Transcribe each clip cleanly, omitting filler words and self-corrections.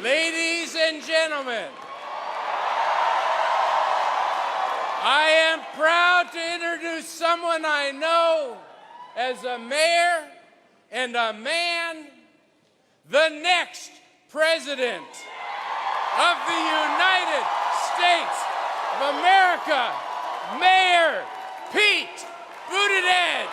Ladies and gentlemen, I am proud to introduce someone I know as a mayor and a man, the next president of the United States of America, Mayor Pete Buttigieg.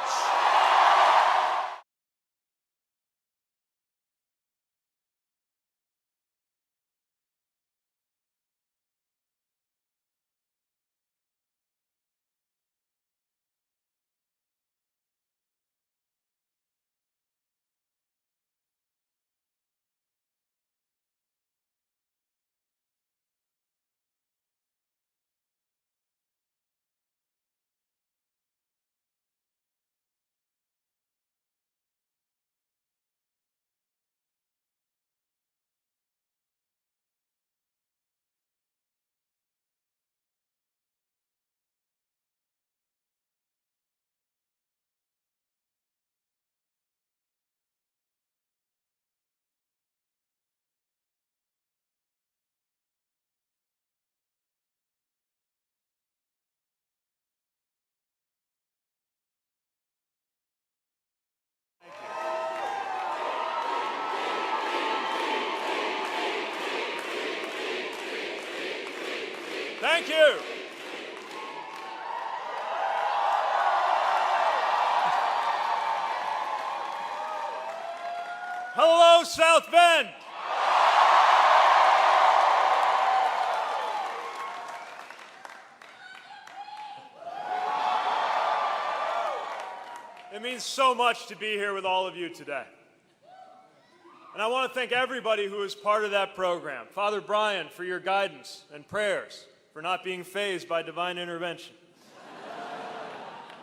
Thank you. Hello, South Bend. It means so much to be here with all of you today. And I want to thank everybody who is part of that program. Father Brian, for your guidance and prayers, for not being fazed by divine intervention.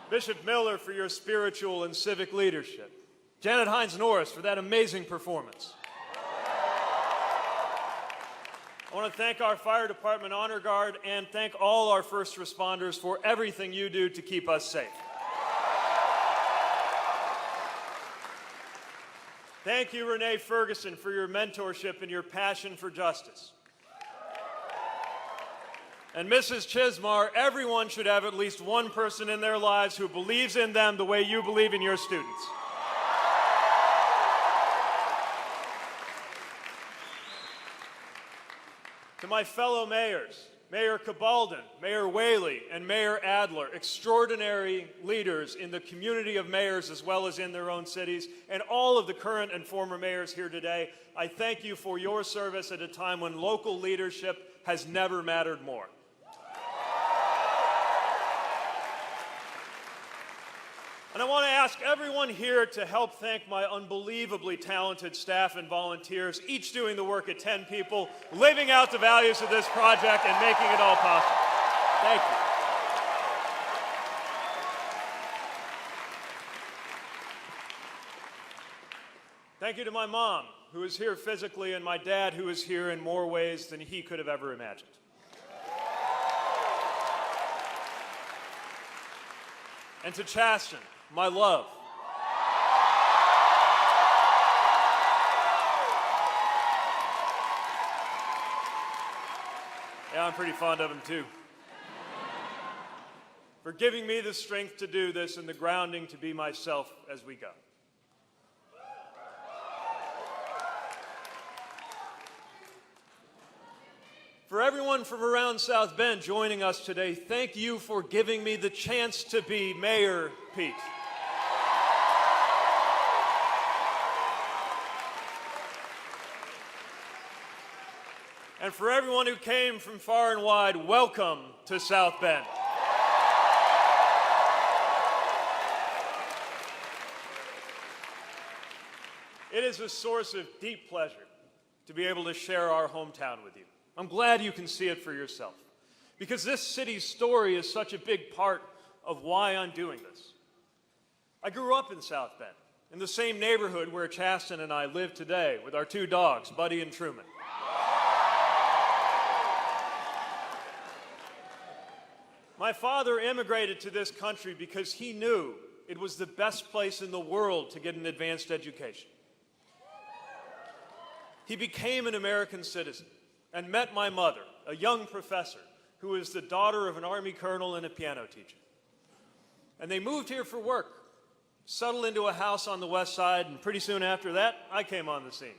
Bishop Miller, for your spiritual and civic leadership. Janet Hines-Norris, for that amazing performance. I want to thank our fire department honor guard and thank all our first responders for everything you do to keep us safe. Thank you, Renee Ferguson, for your mentorship and your passion for justice. And Mrs. Chismar, everyone should have at least one person in their lives who believes in them the way you believe in your students. To my fellow mayors, Mayor Cabalden, Mayor Whaley, and Mayor Adler, extraordinary leaders in the community of mayors as well as in their own cities, and all of the current and former mayors here today, I thank you for your service at a time when local leadership has never mattered more. And I want to ask everyone here to help thank my unbelievably talented staff and volunteers, each doing the work of 10 people, living out the values of this project and making it all possible. Thank you. Thank you to my mom, who is here physically, and my dad, who is here in more ways than he could have ever imagined. And to Chasten, my love. Yeah, I'm pretty fond of him too. For giving me the strength to do this and the grounding to be myself as we go. For everyone from around South Bend joining us today, thank you for giving me the chance to be Mayor Pete. And for everyone who came from far and wide, welcome to South Bend. It is a source of deep pleasure to be able to share our hometown with you. I'm glad you can see it for yourself, because this city's story is such a big part of why I'm doing this. I grew up in South Bend, in the same neighborhood where Chasten and I live today with our two dogs, Buddy and Truman. My father immigrated to this country because he knew it was the best place in the world to get an advanced education. he became an American citizen and met my mother, a young professor who is the daughter of an Army colonel and a piano teacher. And they moved here for work, settled into a house on the west side, and pretty soon after that, I came on the scene.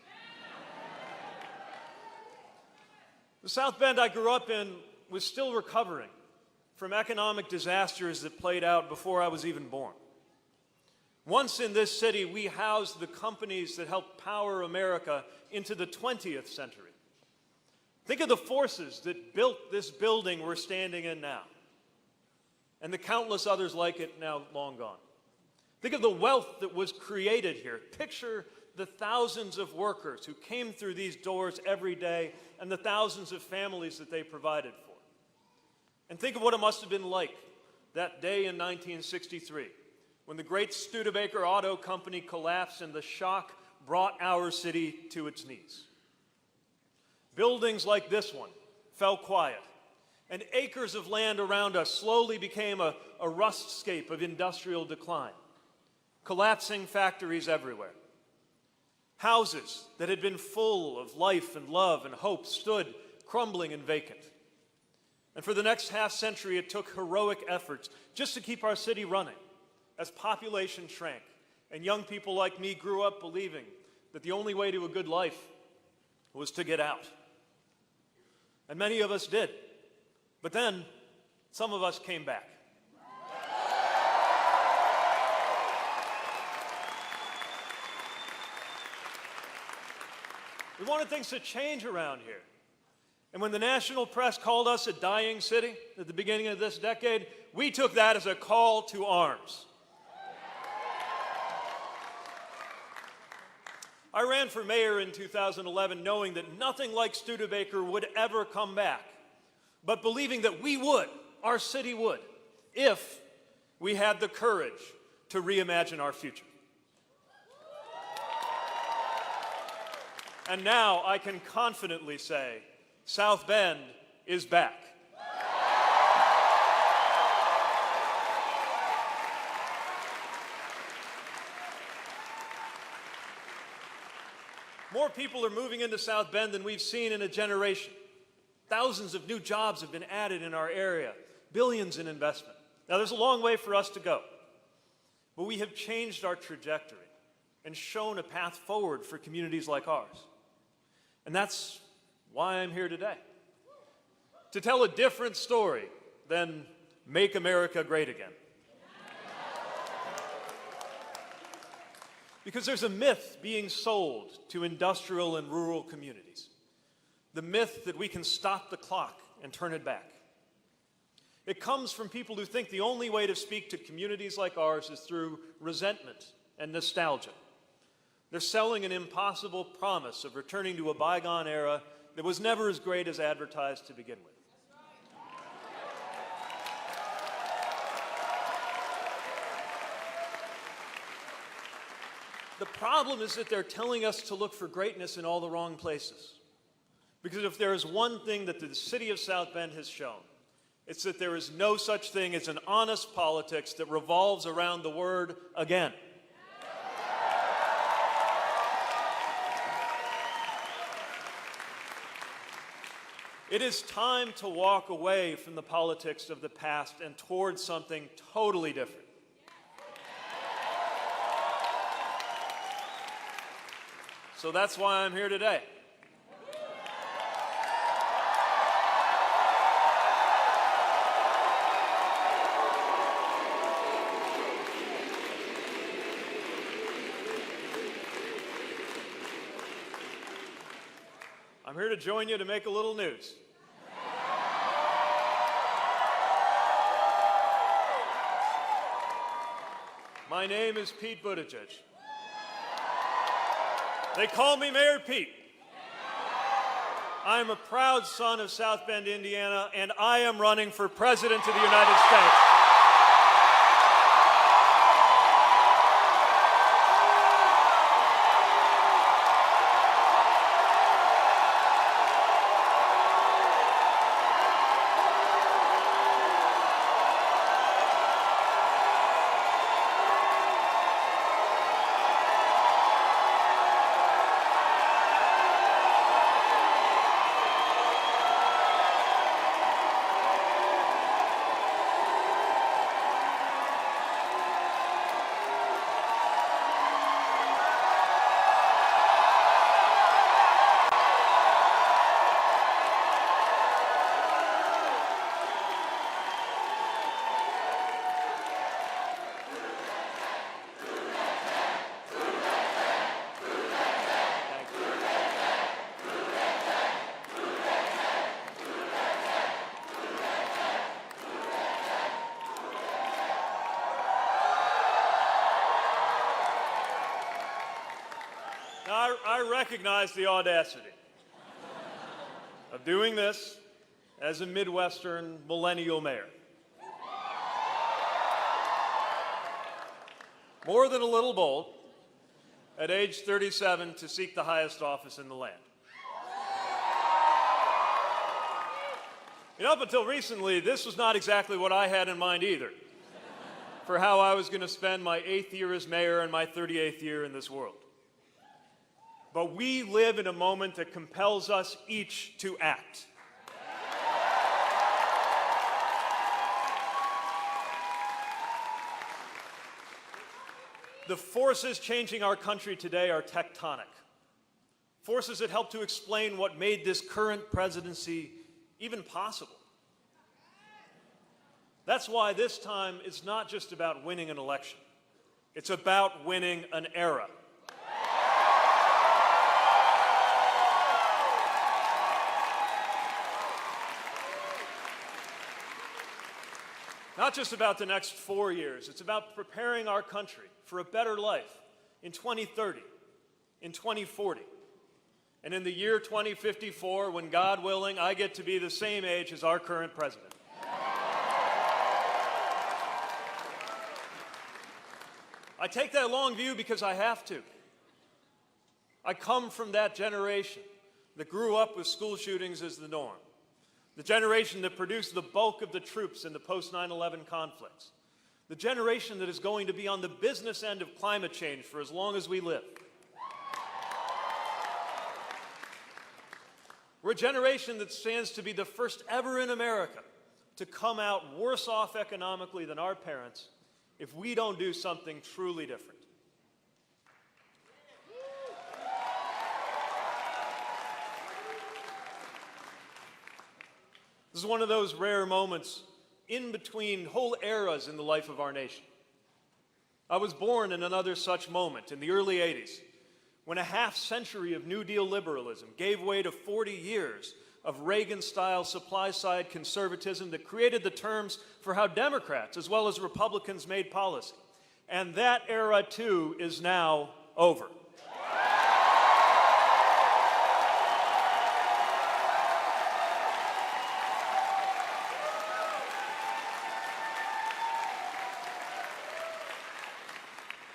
The South Bend I grew up in was still recovering from economic disasters that played out before I was even born. Once in this city, we housed the companies that helped power America into the 20th century. Think of the forces that built this building we're standing in now, and the countless others like it now long gone. Think of the wealth that was created here. Picture the thousands of workers who came through these doors every day and the thousands of families that they provided for. And think of what it must have been like that day in 1963 when the great Studebaker Auto Company collapsed and the shock brought our city to its knees. Buildings like this one fell quiet, and acres of land around us slowly became a rustscape of industrial decline, collapsing factories everywhere. Houses that had been full of life and love and hope stood crumbling and vacant. And for the next half century, it took heroic efforts just to keep our city running as population shrank and young people like me grew up believing that the only way to a good life was to get out. And many of us did. But then, some of us came back. We wanted things to change around here. And when the national press called us a dying city at the beginning of this decade, we took that as a call to arms. I ran for mayor in 2011 knowing that nothing like Studebaker would ever come back, but believing that we would, our city would, if we had the courage to reimagine our future. And now I can confidently say, South Bend is back. More people are moving into South Bend than we've seen in a generation. Thousands of new jobs have been added in our area, billions in investment. Now, there's a long way for us to go, but we have changed our trajectory and shown a path forward for communities like ours. And that's why I'm here today, to tell a different story than Make America Great Again. Because there's a myth being sold to industrial and rural communities. The myth that we can stop the clock and turn it back. It comes from people who think the only way to speak to communities like ours is through resentment and nostalgia. They're selling an impossible promise of returning to a bygone era that was never as great as advertised to begin with. The problem is that they're telling us to look for greatness in all the wrong places. Because if there is one thing that the city of South Bend has shown, it's that there is no such thing as an honest politics that revolves around the word again. It is time to walk away from the politics of the past and towards something totally different. So that's why I'm here today. I'm here to join you to make a little news. My name is Pete Buttigieg. They call me Mayor Pete. I am a proud son of South Bend, Indiana, and I am running for President of the United States. I recognize the audacity of doing this as a Midwestern millennial mayor. More than a little bold, at age 37, to seek the highest office in the land. Up until recently, this was not exactly what I had in mind either, for how I was going to spend my 8th year as mayor and my 38th year in this world. But we live in a moment that compels us each to act. The forces changing our country today are tectonic. Forces that help to explain what made this current presidency even possible. That's why this time it's not just about winning an election. It's about winning an era. Not just about the next 4 years. It's about preparing our country for a better life in 2030, in 2040, and in the year 2054, when, God willing, I get to be the same age as our current president. I take that long view because I have to. I come from that generation that grew up with school shootings as the norm. The generation that produced the bulk of the troops in the post-9/11 conflicts. The generation that is going to be on the business end of climate change for as long as we live. We're a generation that stands to be the first ever in America to come out worse off economically than our parents if we don't do something truly different. This is one of those rare moments in between whole eras in the life of our nation. I was born in another such moment in the early 80s, when a half-century of New Deal liberalism gave way to 40 years of Reagan-style supply-side conservatism that created the terms for how Democrats as well as Republicans made policy. And that era, too, is now over.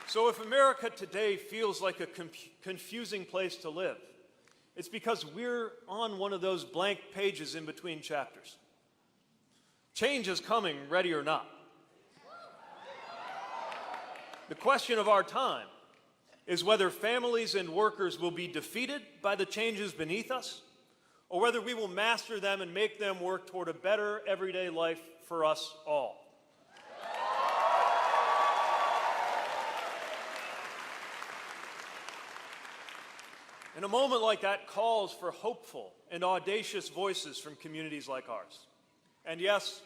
So if America today feels like a confusing place to live, it's because we're on one of those blank pages in between chapters. Change is coming, ready or not. The question of our time is whether families and workers will be defeated by the changes beneath us, or whether we will master them and make them work toward a better everyday life for us all. And a moment like that calls for hopeful and audacious voices from communities like ours. And yes,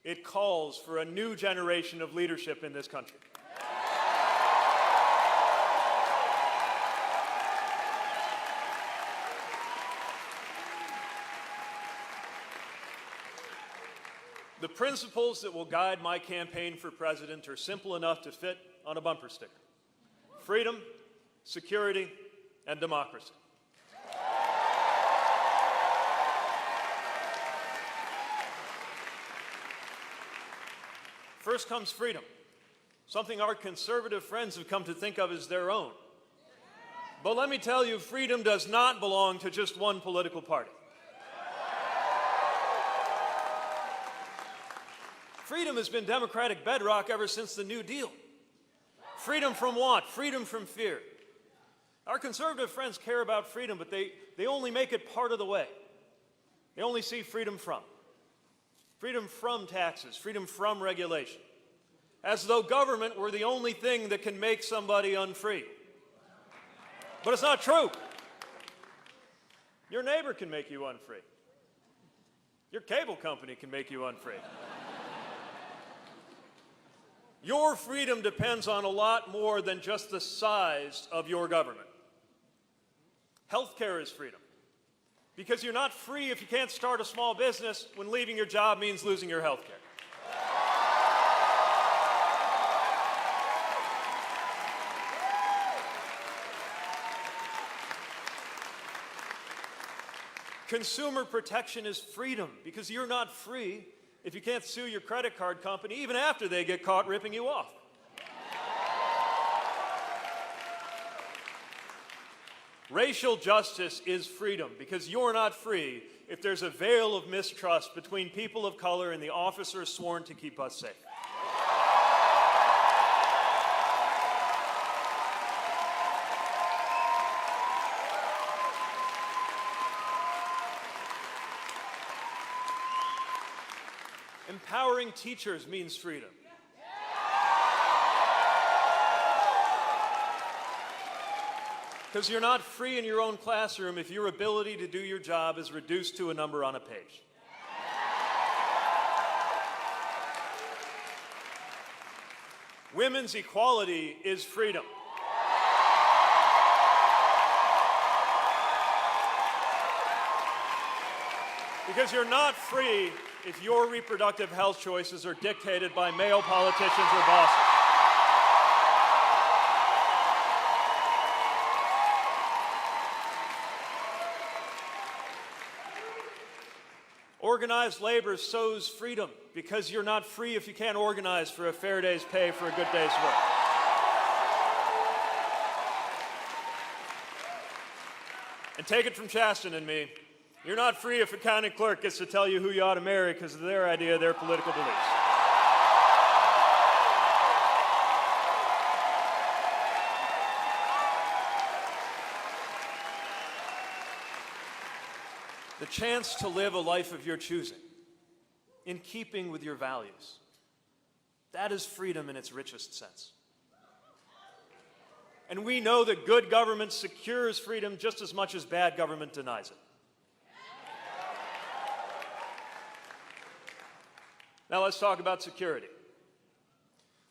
it calls for a new generation of leadership in this country. The principles that will guide my campaign for president are simple enough to fit on a bumper sticker: freedom, security, and democracy. First comes freedom, something our conservative friends have come to think of as their own. But let me tell you, freedom does not belong to just one political party. Freedom has been Democratic bedrock ever since the New Deal. Freedom from what? Freedom from fear. Our conservative friends care about freedom, but they only make it part of the way. They only see freedom from. Freedom from taxes, freedom from regulation. As though government were the only thing that can make somebody unfree. But it's not true. Your neighbor can make you unfree. Your cable company can make you unfree. Your freedom depends on a lot more than just the size of your government. Healthcare is freedom. Because you're not free if you can't start a small business when leaving your job means losing your health care. Consumer protection is freedom, because you're not free if you can't sue your credit card company even after they get caught ripping you off. Racial justice is freedom, because you're not free if there's a veil of mistrust between people of color and the officers sworn to keep us safe. Empowering teachers means freedom. Because you're not free in your own classroom if your ability to do your job is reduced to a number on a page. Women's equality is freedom. Because you're not free if your reproductive health choices are dictated by male politicians or bosses. Organized labor sows freedom, because you're not free if you can't organize for a fair day's pay for a good day's work. And take it from Chasten and me, you're not free if a county clerk gets to tell you who you ought to marry because of their idea of their political beliefs. The chance to live a life of your choosing, in keeping with your values. That is freedom in its richest sense. And we know that good government secures freedom just as much as bad government denies it. Now let's talk about security.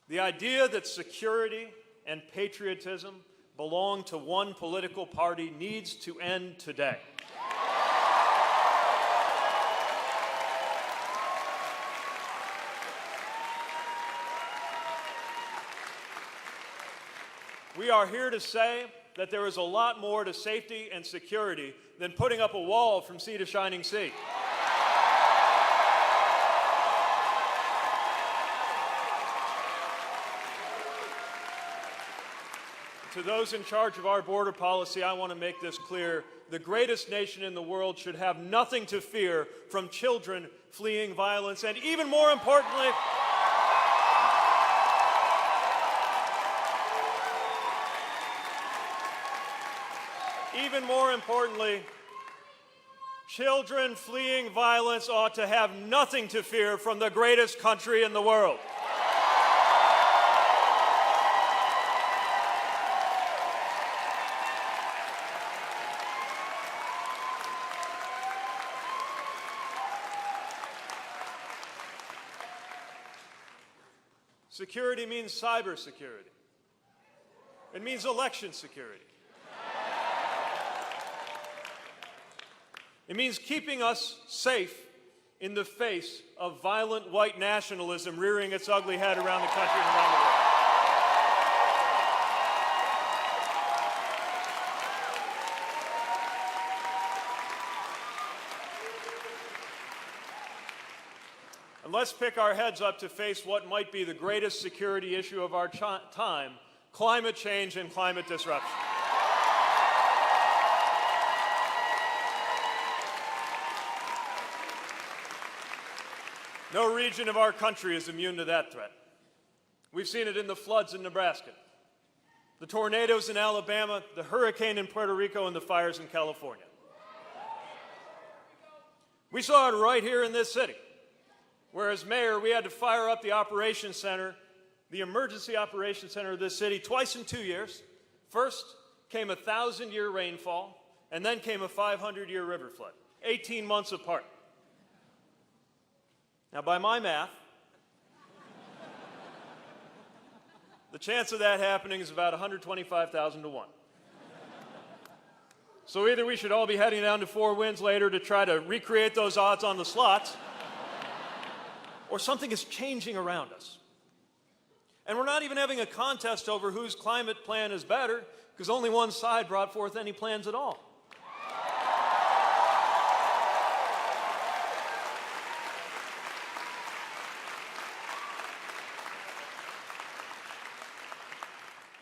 The idea that security and patriotism belong to one political party needs to end today. We are here to say that there is a lot more to safety and security than putting up a wall from sea to shining sea. To those in charge of our border policy, I want to make this clear. The greatest nation in the world should have nothing to fear from children fleeing violence, and even more importantly, children fleeing violence ought to have nothing to fear from the greatest country in the world. Security means cybersecurity. It means election security. It means keeping us safe in the face of violent white nationalism rearing its ugly head around the country and around the world. And let's pick our heads up to face what might be the greatest security issue of our time: climate change and climate disruption. No region of our country is immune to that threat. We've seen it in the floods in Nebraska, the tornadoes in Alabama, the hurricane in Puerto Rico, and the fires in California. We saw it right here in this city, where as mayor we had to fire up the operations center, the emergency operations center of this city, twice in 2 years. First came a 1,000-year rainfall, and then came a 500-year river flood, 18 months apart. Now, by my math, the chance of that happening is about 125,000 to 1. So either we should all be heading down to Four Winds later to try to recreate those odds on the slots, or something is changing around us. And we're not even having a contest over whose climate plan is better, because only one side brought forth any plans at all.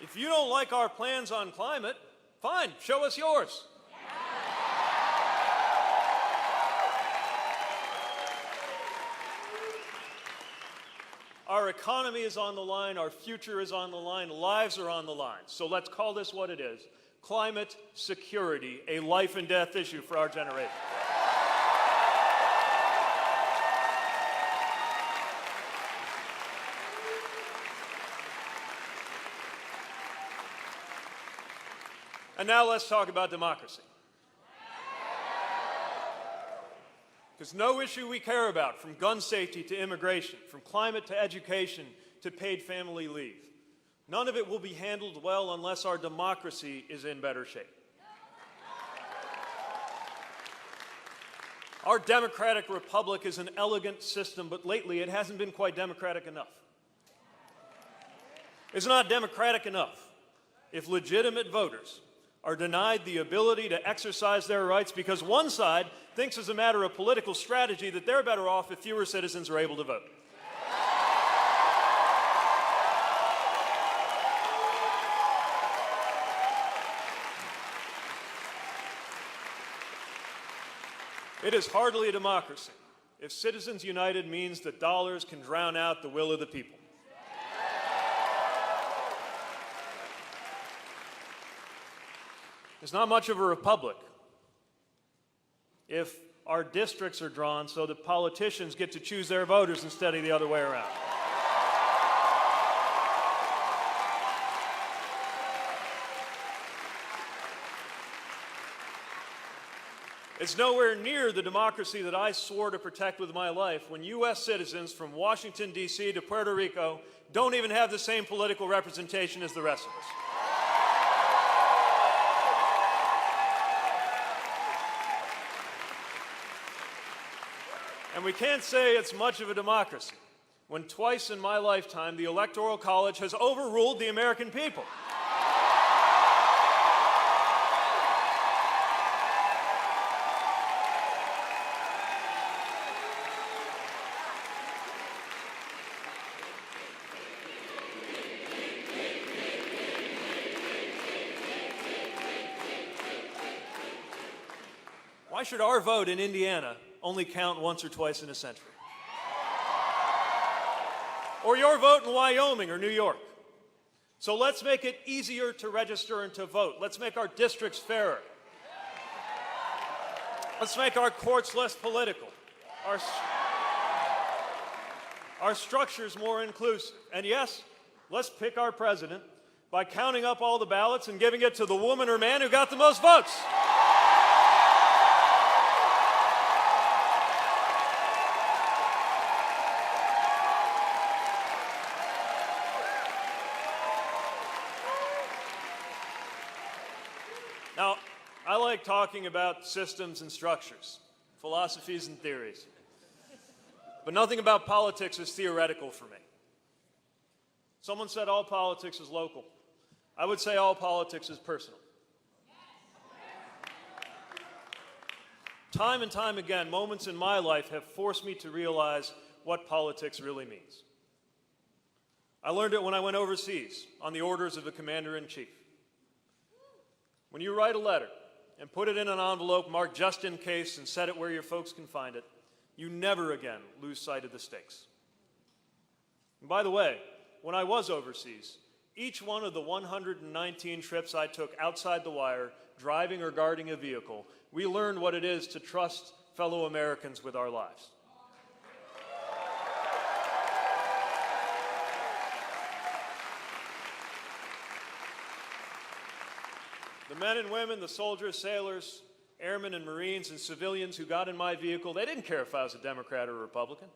If you don't like our plans on climate, fine, show us yours. Our economy is on the line, our future is on the line, lives are on the line. So let's call this what it is: climate security, a life and death issue for our generation. And now let's talk about democracy. Because no issue we care about, from gun safety to immigration, from climate to education to paid family leave, none of it will be handled well unless our democracy is in better shape. Our democratic republic is an elegant system, but lately it hasn't been quite democratic enough. It's not democratic enough if legitimate voters are denied the ability to exercise their rights because one side thinks as a matter of political strategy that they're better off if fewer citizens are able to vote. It is hardly a democracy if Citizens United means that dollars can drown out the will of the people. It's not much of a republic if our districts are drawn so that politicians get to choose their voters instead of the other way around. It's nowhere near the democracy that I swore to protect with my life when U.S. citizens from Washington, D.C. to Puerto Rico don't even have the same political representation as the rest of us. And we can't say it's much of a democracy when twice in my lifetime the Electoral College has overruled the American people. Why should our vote in Indiana only count once or twice in a century? Or your vote in Wyoming or New York? So let's make it easier to register and to vote. Let's make our districts fairer. Let's make our courts less political. Our structures more inclusive. And yes, let's pick our president by counting up all the ballots and giving it to the woman or man who got the most votes. Now, I like talking about systems and structures, philosophies and theories, but nothing about politics is theoretical for me. Someone said all politics is local. I would say all politics is personal. Time and time again, moments in my life have forced me to realize what politics really means. I learned it when I went overseas on the orders of the commander-in-chief. When you write a letter and put it in an envelope marked just in case and set it where your folks can find it, you never again lose sight of the stakes. And by the way, when I was overseas, each one of the 119 trips I took outside the wire, driving or guarding a vehicle, we learned what it is to trust fellow Americans with our lives. The men and women, the soldiers, sailors, airmen and Marines and civilians who got in my vehicle, they didn't care if I was a Democrat or a Republican.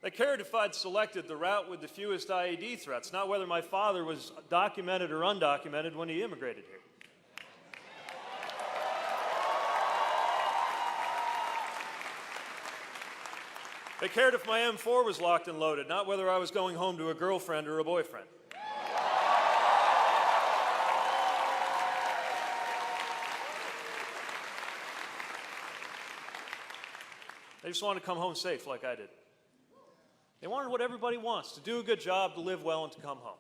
They cared if I'd selected the route with the fewest IED threats, not whether my father was documented or undocumented when he immigrated here. They cared if my M4 was locked and loaded, not whether I was going home to a girlfriend or a boyfriend. They just wanted to come home safe like I did. They wanted what everybody wants, to do a good job, to live well, and to come home.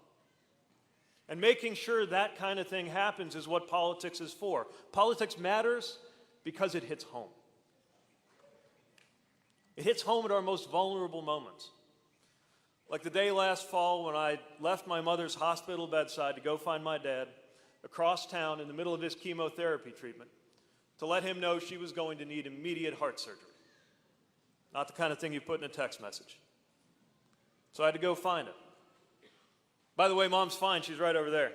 And making sure that kind of thing happens is what politics is for. Politics matters because it hits home. It hits home at our most vulnerable moments. Like the day last fall when I left my mother's hospital bedside to go find my dad across town in the middle of his chemotherapy treatment to let him know she was going to need immediate heart surgery. Not the kind of thing you put in a text message. So I had to go find him. By the way, Mom's fine. She's right over there.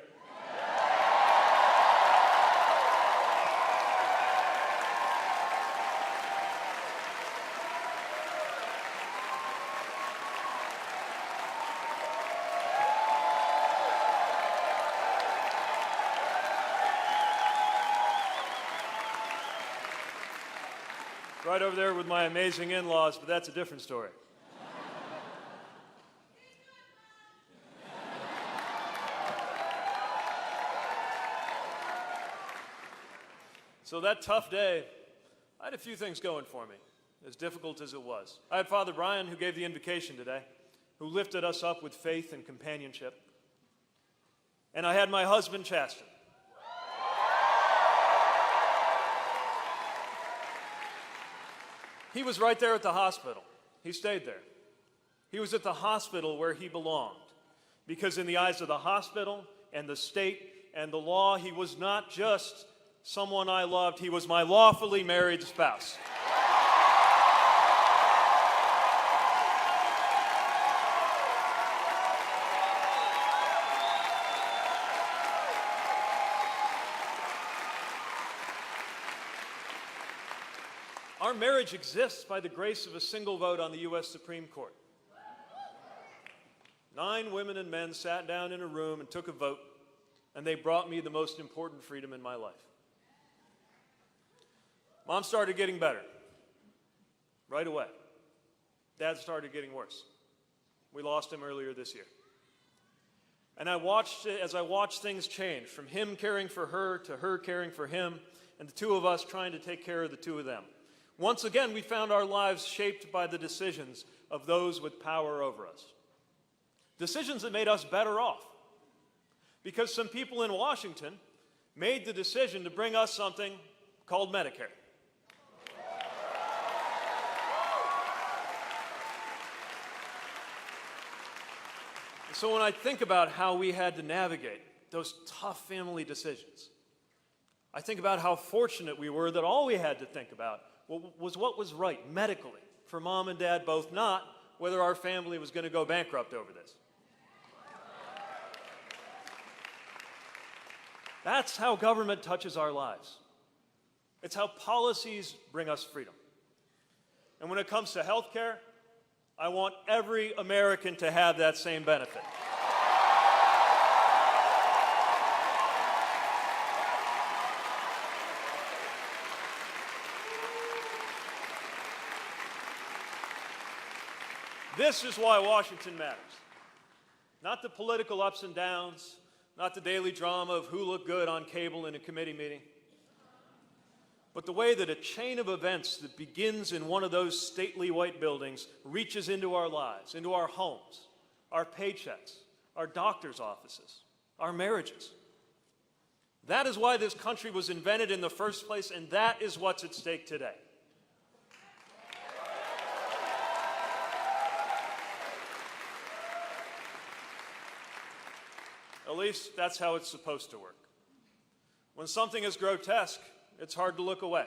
Right over there with my amazing in-laws, but that's a different story. So that tough day, I had a few things going for me, as difficult as it was. I had Father Brian, who gave the invocation today, who lifted us up with faith and companionship. And I had my husband, Chasten. He was right there at the hospital. He stayed there. He was at the hospital where he belonged. Because in the eyes of the hospital and the state and the law, he was not just someone I loved, he was my lawfully married spouse. Our marriage exists by the grace of a single vote on the U.S. Supreme Court. 9 women and men sat down in a room and took a vote, and they brought me the most important freedom in my life. Mom started getting better right away. Dad started getting worse. We lost him earlier this year. And as I watched things change, from him caring for her to her caring for him, and the two of us trying to take care of the two of them. Once again, we found our lives shaped by the decisions of those with power over us. Decisions that made us better off. Because some people in Washington made the decision to bring us something called Medicare. So when I think about how we had to navigate those tough family decisions, I think about how fortunate we were that all we had to think about was what was right medically for Mom and Dad both, not whether our family was going to go bankrupt over this. That's how government touches our lives. It's how policies bring us freedom. And when it comes to health care, I want every American to have that same benefit. This is why Washington matters. Not the political ups and downs, not the daily drama of who looked good on cable in a committee meeting, but the way that a chain of events that begins in one of those stately white buildings reaches into our lives, into our homes, our paychecks, our doctor's offices, our marriages. That is why this country was invented in the first place, and that is what's at stake today. At least that's how it's supposed to work. When something is grotesque, it's hard to look away.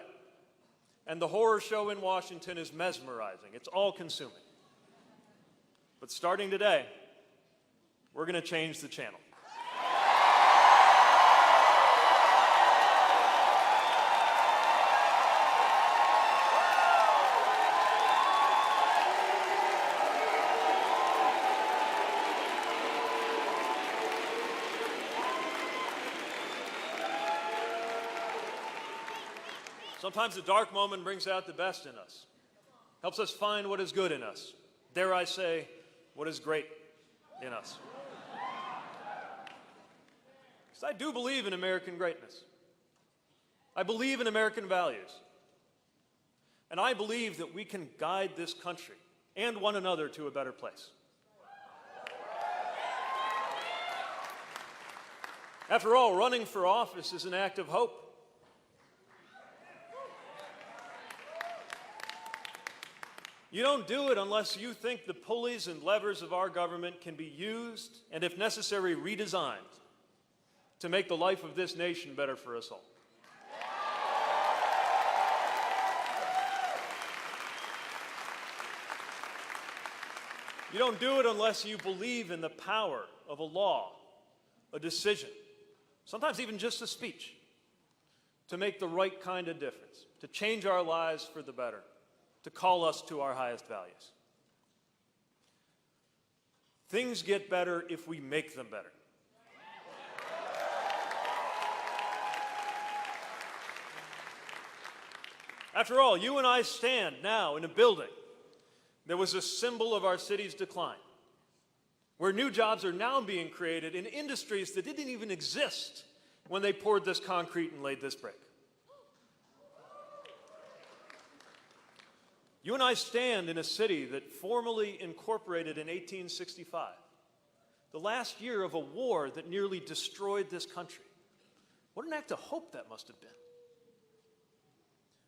And the horror show in Washington is mesmerizing. It's all-consuming. But starting today, we're going to change the channel. Sometimes the dark moment brings out the best in us, helps us find what is good in us. Dare I say, what is great in us. Because I do believe in American greatness. I believe in American values. And I believe that we can guide this country and one another to a better place. After all, running for office is an act of hope. You don't do it unless you think the pulleys and levers of our government can be used and, if necessary, redesigned to make the life of this nation better for us all. You don't do it unless you believe in the power of a law, a decision, sometimes even just a speech, to make the right kind of difference, to change our lives for the better, to call us to our highest values. Things get better if we make them better. After all, you and I stand now in a building that was a symbol of our city's decline, where new jobs are now being created in industries that didn't even exist when they poured this concrete and laid this brick. You and I stand in a city that formally incorporated in 1865, the last year of a war that nearly destroyed this country. What an act of hope that must have been.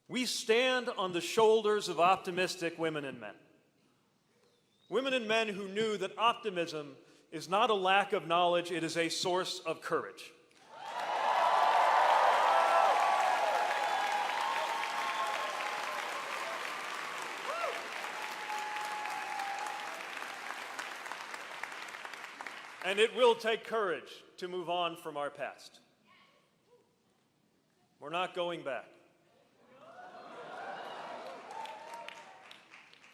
We stand on the shoulders of optimistic women and men. Women and men who knew that optimism is not a lack of knowledge, it is a source of courage. And it will take courage to move on from our past. We're not going back.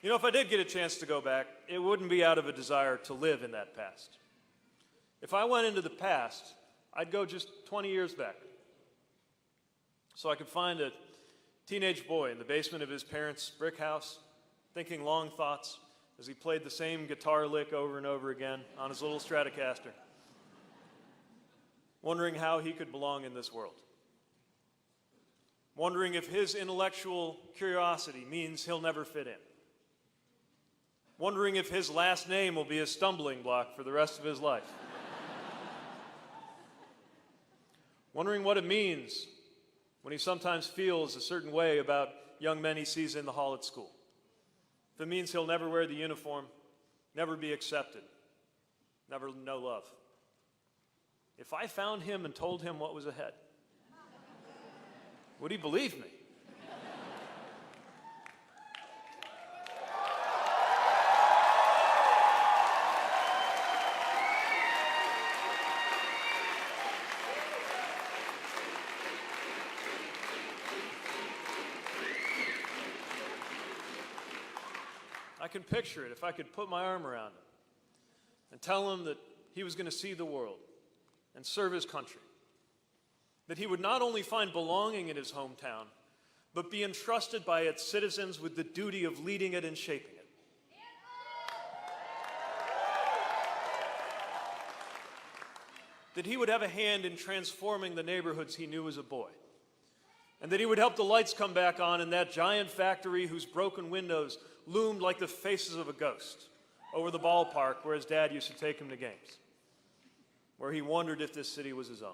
You know, if I did get a chance to go back, it wouldn't be out of a desire to live in that past. If I went into the past, I'd go just 20 years back. So I could find a teenage boy in the basement of his parents' brick house, thinking long thoughts as he played the same guitar lick over and over again on his little Stratocaster, wondering how he could belong in this world. Wondering if his intellectual curiosity means he'll never fit in. Wondering if his last name will be a stumbling block for the rest of his life. Wondering what it means when he sometimes feels a certain way about young men he sees in the hall at school. If it means he'll never wear the uniform, never be accepted, never know love. If I found him and told him what was ahead, would he believe me? I can picture it if I could put my arm around him and tell him that he was going to see the world and serve his country. That he would not only find belonging in his hometown, but be entrusted by its citizens with the duty of leading it and shaping it. That he would have a hand in transforming the neighborhoods he knew as a boy. And that he would help the lights come back on in that giant factory whose broken windows loomed like the faces of a ghost over the ballpark where his dad used to take him to games, where he wondered if this city was his own.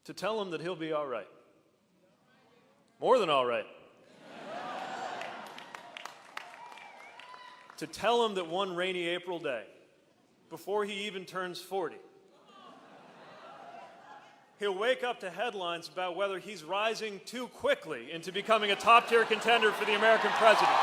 To tell him that he'll be all right. More than all right. To tell him that one rainy April day, before he even turns 40, he'll wake up to headlines about whether he's rising too quickly into becoming a top-tier contender for the American presidency.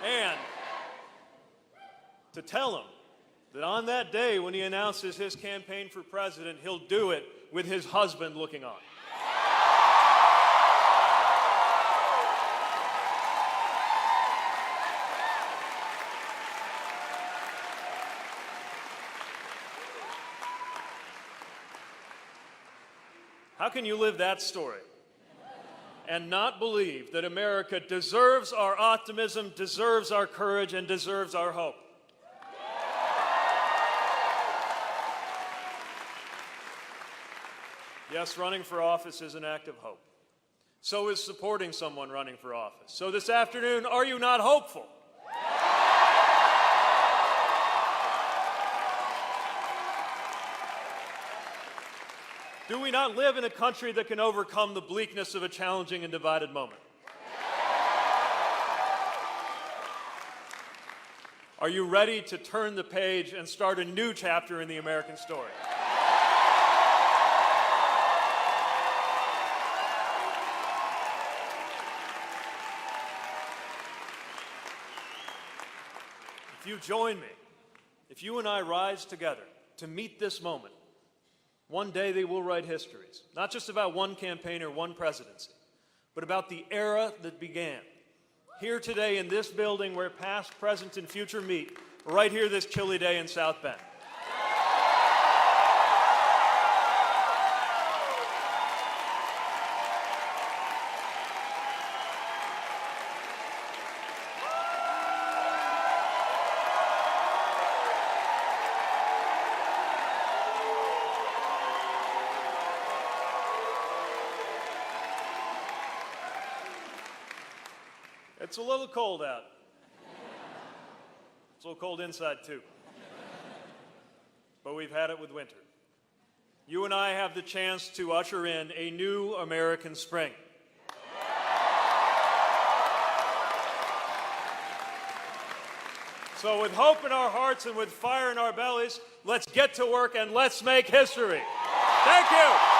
And to tell him that on that day when he announces his campaign for president, he'll do it with his husband looking on. How can you live that story and not believe that America deserves our optimism, deserves our courage, and deserves our hope? Yes, running for office is an act of hope. So is supporting someone running for office. So this afternoon, are you not hopeful? Do we not live in a country that can overcome the bleakness of a challenging and divided moment? Are you ready to turn the page and start a new chapter in the American story? If you join me, if you and I rise together to meet this moment, one day they will write histories, not just about one campaign or one presidency, but about the era that began. Here today in this building where past, present, and future meet, right here this chilly day in South Bend. It's a little cold out. It's a little cold inside, too. But we've had it with winter. You and I have the chance to usher in a new American spring. So with hope in our hearts and with fire in our bellies, let's get to work and let's make history. Thank you.